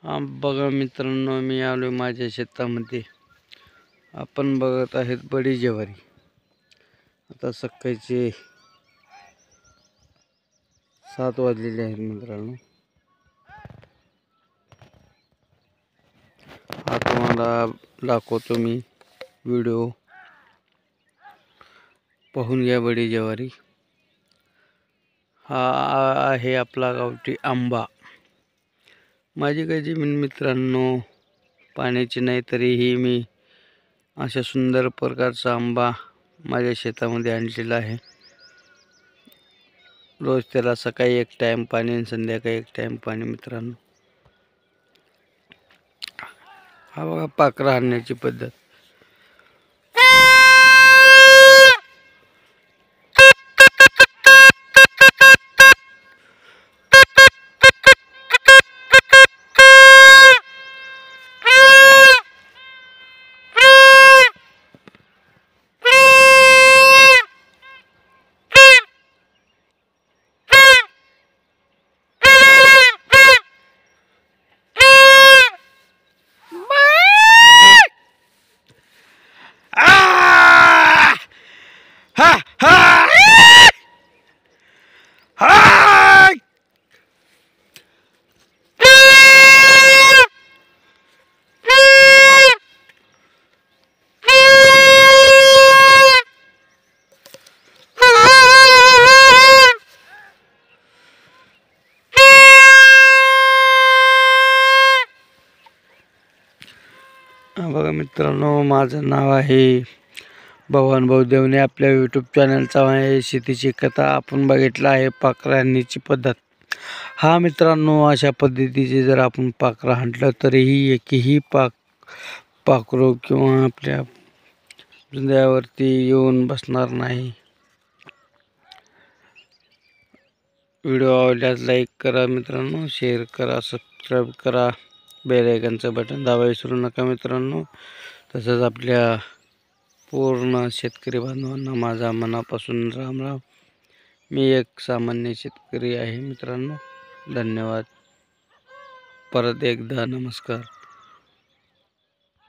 हा बघा मित्रांनो, मी आलो माझ्या शेतामध्ये. आपण बघत आहेत बडी ज्वारी. आता सकाळचे 7 वाजलेले आहेत मित्रांनो. हा तुम्हाला दाखवतो मी व्हिडिओ. पाहून घ्या बडी ज्वारी. हा आहे आपला गावठी आंबा. माझी काही जमीन मित्रांनो पाण्याची नाही, तरीही मी अशा सुंदर प्रकारचा आंबा माझ्या शेतामध्ये आणलेला आहे. रोज त्याला सकाळी एक टाइम पाणी आणि संध्याकाळी एक टाइम पाणी मित्रांनो. हा बघा पाखरं हाणण्याची पद्धत. बघा मित्रांनो, माझं नाव आहे भगवान भाऊ देवणे. आपल्या यूट्यूब चॅनलचा आहे शेतीची कथा. आपण बघितलं आहे पाखरं हाणण्याची पद्धत. हा मित्रांनो, अशा पद्धतीचे जर आपण पाखरं हाणलं तरीही एकही पाखरू किंवा आपल्या जुंद्यावरती येऊन बसणार नाही. व्हिडिओ आवडल्यास लाईक करा मित्रांनो, शेअर करा, सबस्क्राईब करा, बेल आयकॉनचं बटन दाबायला विसरू नका मित्रांनो. तसंच आपल्या पूर्ण शेतकरी बांधवांना माझा मनापासून राम राम. मी एक सामान्य शेतकरी आहे मित्रांनो. धन्यवाद. परत एकदा नमस्कार.